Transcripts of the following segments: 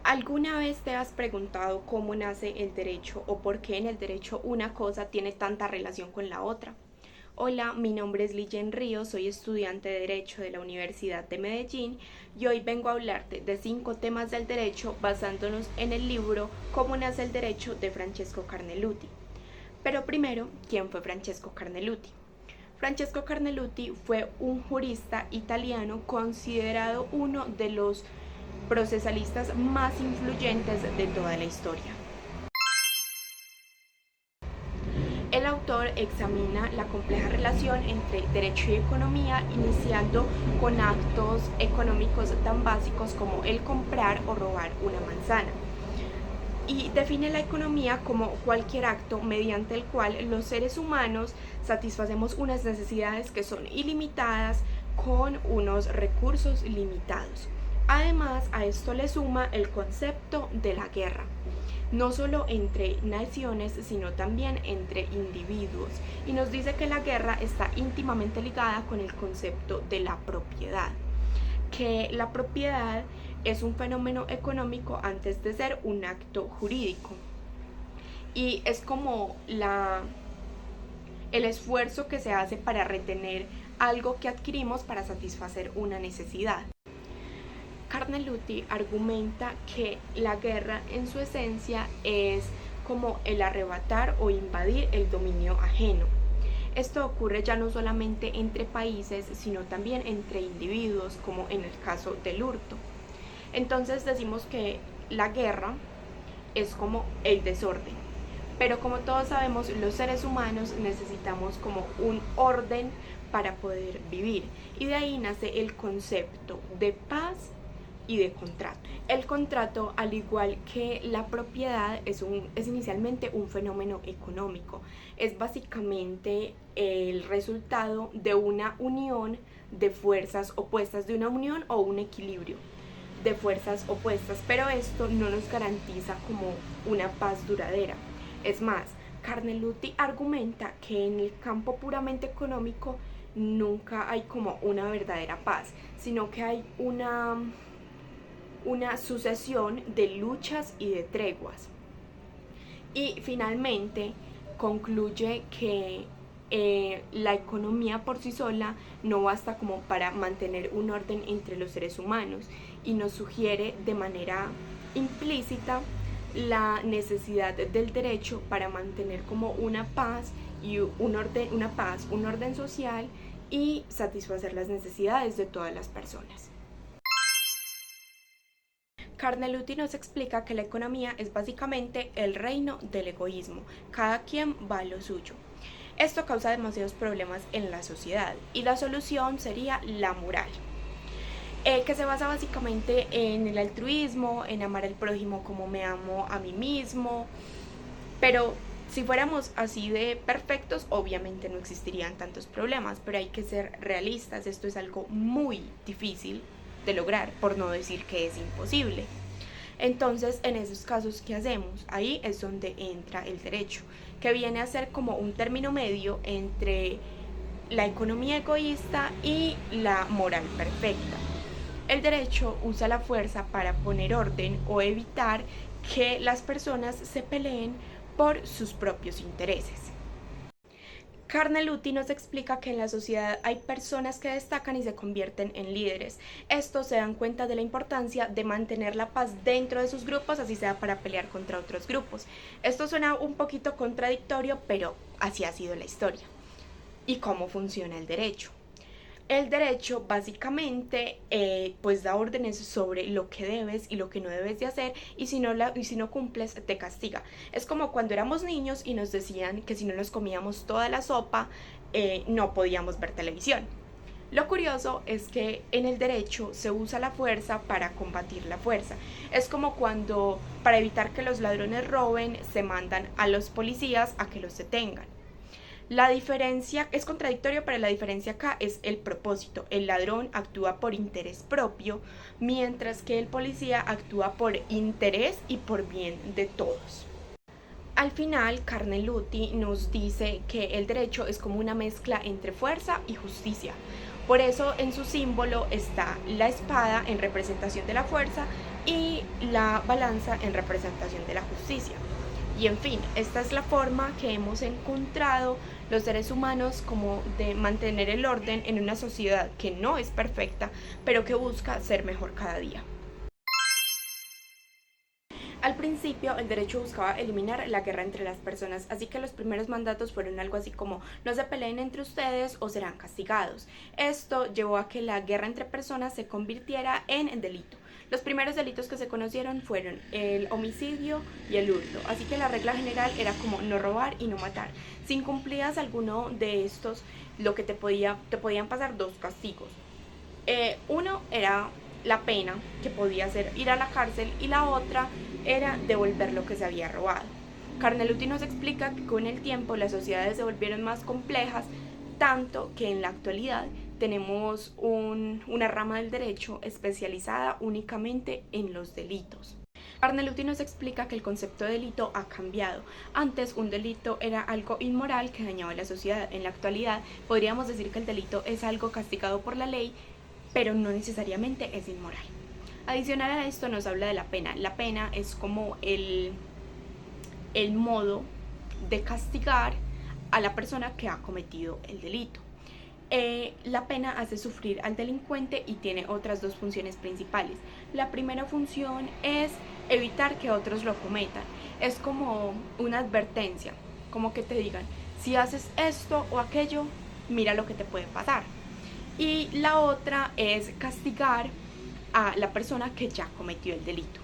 ¿Alguna vez te has preguntado cómo nace el derecho o por qué en el derecho una cosa tiene tanta relación con la otra? Hola, mi nombre es Lijen Ríos, soy estudiante de Derecho de la Universidad de Medellín y hoy vengo a hablarte de 5 temas del derecho basándonos en el libro Cómo nace el derecho de Francesco Carneluti. Pero primero, ¿quién fue Francesco Carneluti? Francesco Carneluti fue un jurista italiano considerado uno de los procesalistas más influyentes de toda la historia. El autor examina la compleja relación entre derecho y economía, iniciando con actos económicos tan básicos como el comprar o robar una manzana. Y define la economía como cualquier acto mediante el cual los seres humanos satisfacemos unas necesidades que son ilimitadas con unos recursos limitados. Además, a esto le suma el concepto de la guerra, no solo entre naciones, sino también entre individuos. Y nos dice que la guerra está íntimamente ligada con el concepto de la propiedad, que la propiedad es un fenómeno económico antes de ser un acto jurídico. Y es como el esfuerzo que se hace para retener algo que adquirimos para satisfacer una necesidad. Carneluti argumenta que la guerra en su esencia es como el arrebatar o invadir el dominio ajeno. Esto ocurre ya no solamente entre países, sino también entre individuos, como en el caso del hurto. Entonces decimos que la guerra es como el desorden, pero como todos sabemos, los seres humanos necesitamos como un orden para poder vivir, y de ahí nace el concepto de paz y de contrato. El contrato, al igual que la propiedad, es inicialmente un fenómeno económico. Es básicamente el resultado de una unión de fuerzas opuestas, de una unión o un equilibrio de fuerzas opuestas, pero esto no nos garantiza como una paz duradera. Es más, Carneluti argumenta que en el campo puramente económico nunca hay como una verdadera paz, sino que hay una sucesión de luchas y de treguas. Y finalmente concluye que la economía por sí sola no basta como para mantener un orden entre los seres humanos, y nos sugiere de manera implícita la necesidad del derecho para mantener como una paz y un orden social y satisfacer las necesidades de todas las personas. Carneluti nos explica que la economía es básicamente el reino del egoísmo, cada quien va a lo suyo. Esto causa demasiados problemas en la sociedad y la solución sería la moral, que se basa básicamente en el altruismo, en amar al prójimo como me amo a mí mismo, pero si fuéramos así de perfectos, obviamente no existirían tantos problemas, pero hay que ser realistas, esto es algo muy difícil de lograr, por no decir que es imposible. Entonces, en esos casos, ¿qué hacemos? Ahí es donde entra el derecho, que viene a ser como un término medio entre la economía egoísta y la moral perfecta. El derecho usa la fuerza para poner orden o evitar que las personas se peleen por sus propios intereses. Carneluti nos explica que en la sociedad hay personas que destacan y se convierten en líderes. Estos se dan cuenta de la importancia de mantener la paz dentro de sus grupos, así sea para pelear contra otros grupos. Esto suena un poquito contradictorio, pero así ha sido la historia. ¿Y cómo funciona el derecho? El derecho básicamente pues da órdenes sobre lo que debes y lo que no debes de hacer, y si no cumples te castiga. Es como cuando éramos niños y nos decían que si no nos comíamos toda la sopa no podíamos ver televisión. Lo curioso es que en el derecho se usa la fuerza para combatir la fuerza. Es como cuando, para evitar que los ladrones roben, se mandan a los policías a que los detengan. La diferencia es contradictorio, pero la diferencia acá es el propósito. El ladrón actúa por interés propio, mientras que el policía actúa por interés y por bien de todos. Al final, Carneluti nos dice que el derecho es como una mezcla entre fuerza y justicia. Por eso en su símbolo está la espada en representación de la fuerza y la balanza en representación de la justicia. Y en fin, esta es la forma que hemos encontrado los seres humanos como de mantener el orden en una sociedad que no es perfecta, pero que busca ser mejor cada día. Al principio, el derecho buscaba eliminar la guerra entre las personas, así que los primeros mandatos fueron algo así como no se peleen entre ustedes o serán castigados. Esto llevó a que la guerra entre personas se convirtiera en delito. Los primeros delitos que se conocieron fueron el homicidio y el hurto, así que la regla general era como no robar y no matar. Si incumplías alguno de estos, lo que te podían pasar dos castigos. Uno era la pena, que podía ser ir a la cárcel, y la otra era devolver lo que se había robado. Carneluti nos explica que con el tiempo las sociedades se volvieron más complejas, tanto que en la actualidad tenemos una rama del derecho especializada únicamente en los delitos. Carneluti nos explica que el concepto de delito ha cambiado. Antes un delito era algo inmoral que dañaba a la sociedad. En la actualidad podríamos decir que el delito es algo castigado por la ley, pero no necesariamente es inmoral. Adicional a esto nos habla de la pena. La pena es como el modo de castigar a la persona que ha cometido el delito. La pena hace sufrir al delincuente y tiene otras dos funciones principales. La primera función es evitar que otros lo cometan. Es como una advertencia, como que te digan, si haces esto o aquello, mira lo que te puede pasar. Y la otra es castigar a la persona que ya cometió el delito.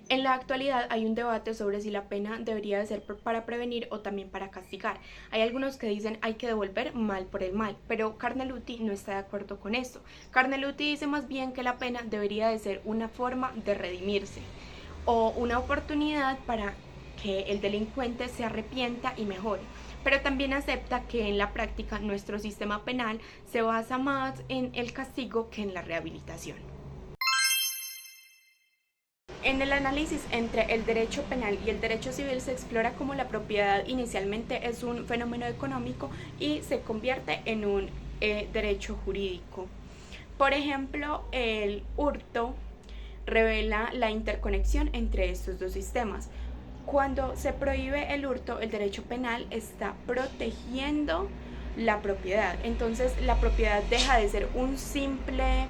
En la actualidad hay un debate sobre si la pena debería de ser para prevenir o también para castigar. Hay algunos que dicen hay que devolver mal por el mal, pero Carneluti no está de acuerdo con esto. Carneluti dice más bien que la pena debería de ser una forma de redimirse o una oportunidad para que el delincuente se arrepienta y mejore. Pero también acepta que en la práctica nuestro sistema penal se basa más en el castigo que en la rehabilitación. En el análisis entre el derecho penal y el derecho civil se explora cómo la propiedad inicialmente es un fenómeno económico y se convierte en un derecho jurídico. Por ejemplo, el hurto revela la interconexión entre estos dos sistemas. Cuando se prohíbe el hurto, el derecho penal está protegiendo la propiedad. Entonces, la propiedad deja de ser un simple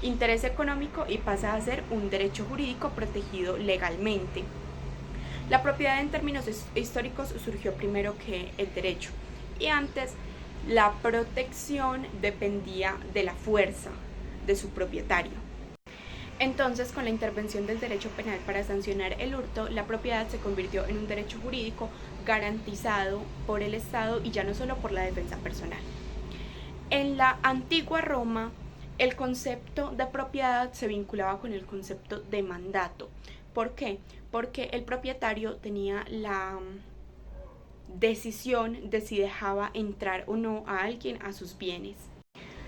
interés económico y pasa a ser un derecho jurídico protegido legalmente. La propiedad en términos históricos surgió primero que el derecho, y antes la protección dependía de la fuerza de su propietario. Entonces, con la intervención del derecho penal para sancionar el hurto, la propiedad se convirtió en un derecho jurídico garantizado por el Estado y ya no solo por la defensa personal. En la antigua Roma, el concepto de propiedad se vinculaba con el concepto de mandato. ¿Por qué? Porque el propietario tenía la decisión de si dejaba entrar o no a alguien a sus bienes.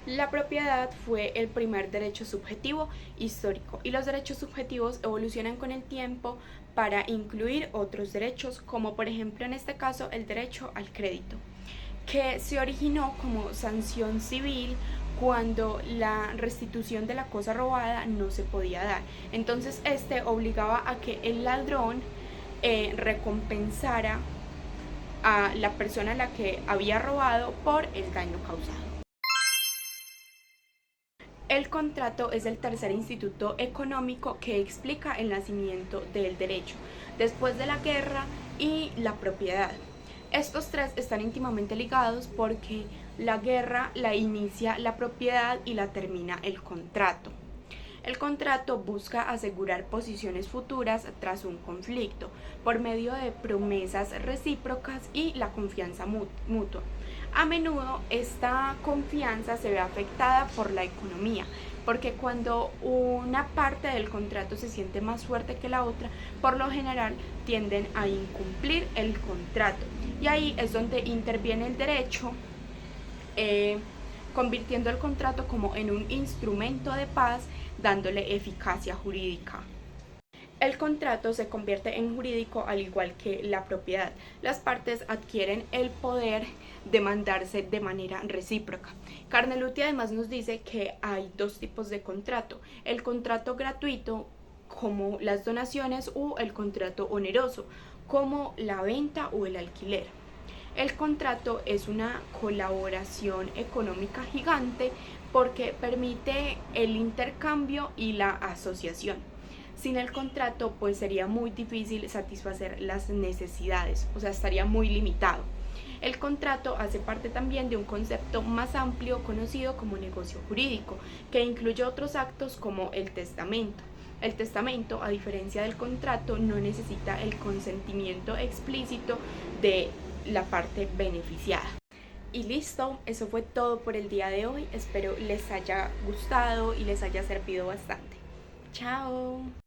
La propiedad fue el primer derecho subjetivo histórico y los derechos subjetivos evolucionan con el tiempo para incluir otros derechos, como por ejemplo en este caso el derecho al crédito, que se originó como sanción civil cuando la restitución de la cosa robada no se podía dar. Entonces este obligaba a que el ladrón recompensara a la persona a la que había robado por el daño causado. El contrato es el tercer instituto económico que explica el nacimiento del derecho, después de la guerra y la propiedad. Estos tres están íntimamente ligados porque la guerra la inicia la propiedad y la termina el contrato. El contrato busca asegurar posiciones futuras tras un conflicto por medio de promesas recíprocas y la confianza mutua. A menudo esta confianza se ve afectada por la economía, porque cuando una parte del contrato se siente más fuerte que la otra, por lo general tienden a incumplir el contrato. Y ahí es donde interviene el derecho, convirtiendo el contrato como en un instrumento de paz, dándole eficacia jurídica. El contrato se convierte en jurídico al igual que la propiedad. Las partes adquieren el poder de mandarse de manera recíproca. Carneluti además nos dice que hay dos tipos de contrato. El contrato gratuito como las donaciones o el contrato oneroso, como la venta o el alquiler. El contrato es una colaboración económica gigante porque permite el intercambio y la asociación. Sin el contrato, pues sería muy difícil satisfacer las necesidades, o sea, estaría muy limitado. El contrato hace parte también de un concepto más amplio conocido como negocio jurídico, que incluye otros actos como el testamento. El testamento, a diferencia del contrato, no necesita el consentimiento explícito de la parte beneficiada. Y listo, eso fue todo por el día de hoy. Espero les haya gustado y les haya servido bastante. Chao.